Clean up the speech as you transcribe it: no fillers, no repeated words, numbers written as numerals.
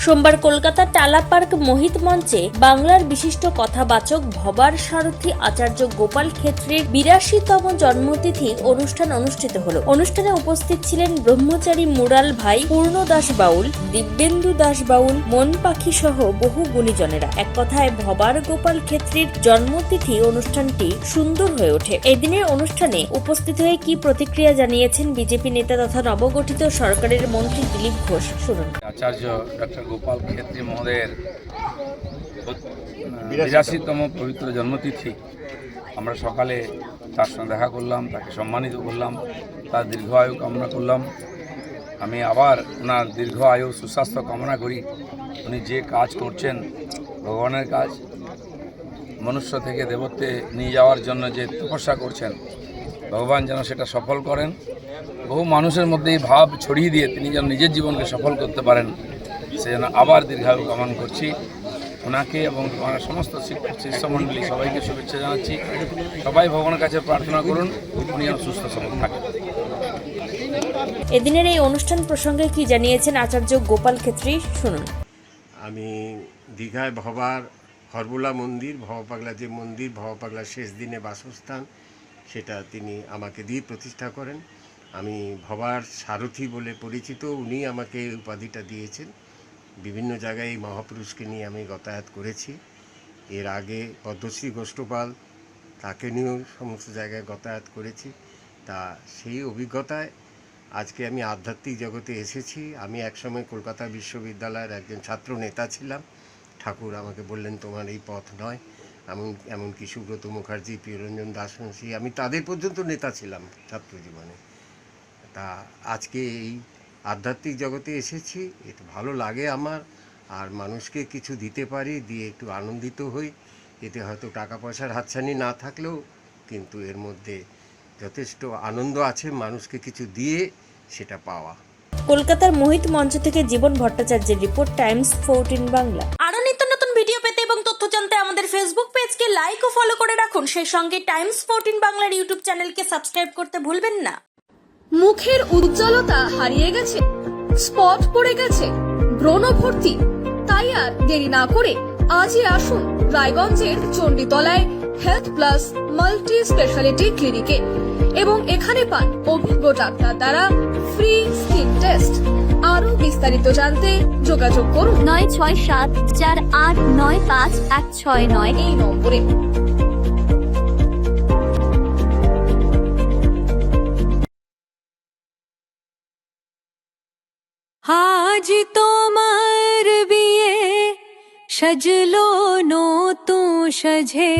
সোমবার কলকাতার টালা পার্ক মোহিত মঞ্চে বাংলার বিশিষ্ট কথাবাচক ভবার সারথী আচার্য গোপাল ক্ষেত্রীর ৮২তম জন্মতিথি অনুষ্ঠান অনুষ্ঠিত হল। অনুষ্ঠানে উপস্থিত ছিলেন ব্রহ্মচারী মুরাল ভাই, পূর্ণ দাস বাউল, দিব্যেন্দু দাস বাউল, মন পাখি সহ বহু গুণীজনেরা। এক কথায় ভবার গোপাল ক্ষেত্রীর জন্মতিথি অনুষ্ঠানটি সুন্দর হয়ে ওঠে। এদিনের অনুষ্ঠানে উপস্থিত হয়ে কি প্রতিক্রিয়া জানিয়েছেন বিজেপি নেতা তথা নবগঠিত সরকারের মন্ত্রী দিলীপ ঘোষ, শুনুন। আচার্য ডক্টর গোপাল ক্ষেত্রী মহোদয়ের ৮২তম পবিত্র জন্মতিথি আমরা সকালে তার সঙ্গে দেখা করলাম, তাকে সম্মানিত করলাম, তার দীর্ঘ আয়ু কামনা করলাম। আমি আবার ওনার দীর্ঘ আয়ু সুস্বাস্থ্য কামনা করি। উনি যে কাজ করছেন, ভগবানের কাজ, মনুষ্য থেকে দেবত্বে নিয়ে যাওয়ার জন্য যে তপস্যা করছেন, ভগবান যেন সেটা সফল করেন। বহু মানুষের মধ্যে এই ভাব ছড়িয়ে দিয়ে তিনি যেন নিজের জীবনকে সফল করতে পারেন, সে যেন আবার দীর্ঘায়ু কামনা করছি। ওনাকে এবং আমার সমস্ত শিষ্যমণ্ডলী সবাইকে শুভেচ্ছা জানাচ্ছি। সবাই ভগবানের কাছে প্রার্থনা করুন উনি যেন সুস্থ সবল থাকেন। এদিনের এই অনুষ্ঠান প্রসঙ্গে কি জানিয়েছেন আচার্য গোপাল ক্ষেত্রী, শুনুন। আমি দীঘায় ভবার হরবোলা মন্দির, ভবপাগলা যে মন্দির, ভবপাগলার শেষ দিনে বাসস্থান, সেটা তিনি আমাকে দিয়ে প্রতিষ্ঠা করেন। আমি ভবার সারথি বলে পরিচিত, উনি আমাকে এই উপাধিটা দিয়েছেন। বিভিন্ন জায়গায় এই মহাপুরুষকে নিয়ে আমি যাতায়াত করেছি। এর আগে পদ্মশ্রী গোষ্ঠপাল, তাকে নিয়েও সমস্ত জায়গায় যাতায়াত করেছি। তা সেই অভিজ্ঞতায় আজকে আমি আধ্যাত্মিক জগতে এসেছি। আমি একসময় কলকাতা বিশ্ববিদ্যালয়ের একজন ছাত্র নেতা ছিলাম। ঠাকুর আমাকে বললেন তোমার এই পথ নয়। এমনকি সুব্রত মুখার্জি, প্রিয়রঞ্জন দাসবংশী, আমি তাদের পর্যন্ত নেতা ছিলাম ছাত্র জীবনে। তা আজকে এই আধ্যাত্মিক জগতে এসেছি, এটা ভালো লাগে আমার। আর মানুষকে কিছু দিতে পারি, দিয়ে একটু আনন্দিত হই। এতে হয়তো টাকা পয়সার হাতছানি না থাকলেও কিন্তু এর মধ্যে যথেষ্ট আনন্দ আছে, মানুষকে কিছু দিয়ে সেটা পাওয়া। কলকাতার মোহিত মঞ্চ থেকে জীবন ভট্টাচার্যের রিপোর্ট, টাইমস 14 বাংলা। আরো নিত্য নতুন ভিডিও পেতে এবং তথ্য জানতে আমাদের ফেসবুক পেজকে লাইক ও ফলো করে রাখুন। সেই সঙ্গে টাইমস 14 বাংলার ইউটিউব চ্যানেলকে সাবস্ক্রাইব করতে ভুলবেন না। মুখের উজ্জ্বলতা হারিয়ে গেছে, স্পট পড়ে গেছে, ব্রণ ভর্তি, তাই আর দেরি না করে আজই আসুন রায়গঞ্জের চণ্ডীতলায় হেলথ প্লাস মাল্টি স্পেশালিটি ক্লিনিকে এবং এখানে পান অভিজ্ঞ ডাক্তার দ্বারা ফ্রি স্কিন টেস্ট। আরো বিস্তারিত জানতে যোগাযোগ করুন 9674895169 এই নম্বরে। আজ তোমার বিয়ে সজলো নতুন সাজে।